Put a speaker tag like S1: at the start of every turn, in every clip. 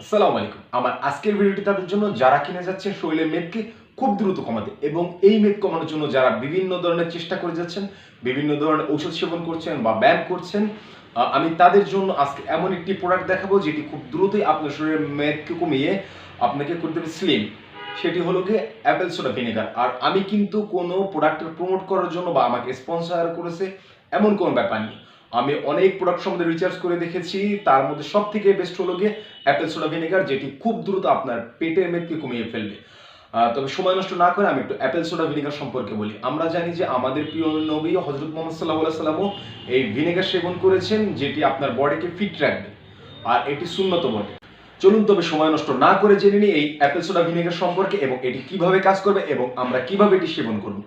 S1: আসসালামু আলাইকুম। আমার আজকের ভিডিওটি তাদের জন্য যারা কিনে যাচ্ছেন শরীরের মেদকে খুব দ্রুত কমাতে এবং এই মেদ কমানোর জন্য যারা বিভিন্ন ধরনের চেষ্টা করে যাচ্ছেন, বিভিন্ন ধরনের ঔষধ সেবন করছেন বা ব্যায়াম করছেন, আমি তাদের জন্য আজকে এমন একটি প্রোডাক্ট দেখাবো যেটি খুব দ্রুতই আপনার শরীরের মেদকে কমিয়ে আপনাকে করে দেবে স্লিম। সেটি হলো গিয়ে অ্যাপেল সোডা ভিনেগার। আর আমি কিন্তু কোনো প্রোডাক্টের প্রমোট করার জন্য বা আমাকে স্পন্সর করেছে এমন কোনো ব্যাপার নেই। আমি অনেক প্রোডাক্ট সম্বন্ধে রিসার্চ করে দেখেছি, তার মধ্যে সবথেকে বেস্ট হলো গিয়ে অ্যাপেল সোডা ভিনেগার, যেটি খুব দ্রুত আপনার পেটের মেদকে কমিয়ে ফেলবে। তবে সময় নষ্ট না করে আমি একটু অ্যাপেল সোডা ভিনেগার সম্পর্কে বলি। আমরা জানি যে আমাদের প্রিয় নবী হযরত মুহাম্মদ সাল্লাল্লাহু আলাইহি ওয়াসাল্লামও এই ভিনেগার সেবন করেছেন, যেটি আপনার বডিকে ফিট রাখবে আর এটি সুন্নত বটে। চলুন তবে সময় নষ্ট না করে জেনে নিই এই অ্যাপেল সোডা ভিনেগার সম্পর্কে এবং এটি কিভাবে কাজ করবে এবং আমরা কিভাবে এটি সেবন করব।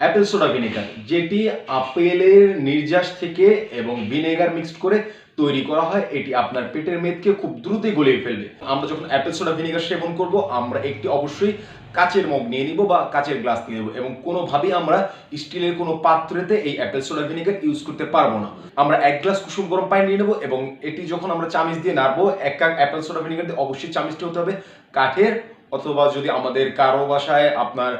S1: অ্যাপেল সোডা ভিনেগার, যেটি আপেলের নির্যাস থেকে এবং ভিনেগার মিক্সড করে তৈরি করা হয়, এটি আপনার পেটের মেদকে খুব দ্রুতই গলিয়ে ফেলবে। আমরা যখন অ্যাপেল সোডা ভিনেগার সেবন করব, আমরা একটি অবশ্যই কাচের মগ নিয়ে নিব বা কাচের গ্লাস নিয়ে নেব এবং কোনোভাবেই আমরা স্টিলের কোনো পাত্রেতে এই অ্যাপেল সোডা ভিনেগার ইউজ করতে পারবো না। আমরা এক গ্লাস কুসুম গরম পানি নিয়ে নেব এবং এটি যখন আমরা চামিচ দিয়ে নাড়বো, এক কাপ অ্যাপেল সোডা ভিনেগার দিয়ে অবশ্যই চামিচটি হতে হবে কাঠের, অথবা যদি আমাদের কারো বাসায় আপনার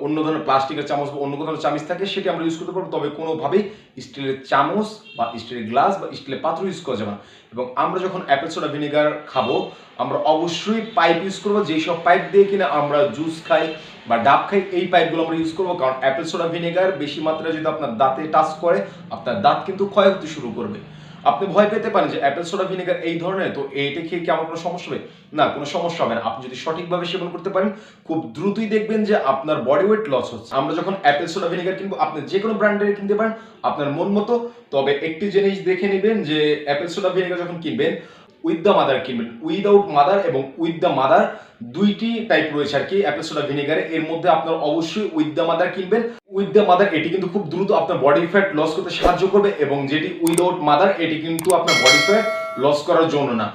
S1: অন্য ধরনের প্লাস্টিকের চামচ বা অন্য কোনো ধরনের চামচ থাকে সেটি আমরা ইউজ করতে পারবো, তবে কোনোভাবেই স্টিলের চামচ বা স্টিলের গ্লাস বা স্টিলের পাত্র ইউজ করা যাবে না। এবং আমরা যখন অ্যাপেল সোডা ভিনেগার খাবো, আমরা অবশ্যই পাইপ ইউজ করবো, যেই সব পাইপ দিয়ে কিনা আমরা জুস খাই বা ডাব খাই, এই পাইপগুলো আমরা ইউজ করবো। কারণ অ্যাপেল সোডা ভিনেগার বেশি মাত্রায় যদি আপনার দাঁতে টাচ করে, আপনার দাঁত কিন্তু ক্ষয় হতে শুরু করবে। আপনি ভয় পেতে পারেন যে অ্যাপেল সোডা ভিনেগার এই ধরনের, তো এইটা খেয়ে কি আমার কোনো সমস্যা হবে? না, কোনো সমস্যা হবে না। আপনি যদি সঠিকভাবে সেবন করতে পারেন, খুব দ্রুতই দেখবেন যে আপনার বডি ওয়েট লস হচ্ছে। আমরা যখন অ্যাপেল সোডা ভিনেগার কিনবো, আপনি যে কোনো ব্র্যান্ডের কিনতে পারেন আপনার মন মতো। তবে একটি জিনিস দেখে নেবেন যে অ্যাপেল সোডা ভিনেগার যখন কিনবেন, উইথ দ্য মাদার কিনবেন। উইদাউট মাদার এবং উইথ দ্য মাদার দুইটি টাইপ রয়েছে আর কি অ্যাপেল সোডা ভিনেগারে। এর মধ্যে আপনার অবশ্যই উইথ দ্য মাদার কিনবেন। উইথ দ্য মাদার এটি কিন্তু খুব দ্রুত আপনার বডি ফ্যাট লস করতে সাহায্য করবে, এবং যেটি উইদাউট মাদার এটি কিন্তু আপনার বডি ফ্যাট লস করার জন্য না।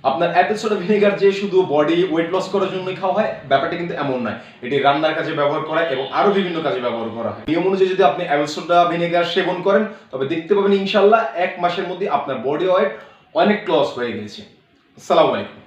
S1: আপনার অ্যাপেল সোডা ভিনেগার যে শুধু বডি ওয়েট লস করার জন্যই খাওয়া হয়, ব্যাপারটা কিন্তু এমন নয়। এটি রান্নার কাজে ব্যবহার করা এবং আরো বিভিন্ন কাজে ব্যবহার করা হয়। নিয়ম অনুযায়ী যদি আপনি অ্যাপেল সোডা ভিনেগার সেবন করেন, তবে দেখতে পাবেন ইনশাল্লাহ 1 মাসের মধ্যে আপনার বডি ওয়েট অনেক লস হয়ে গেছে। আসসালামু আলাইকুম।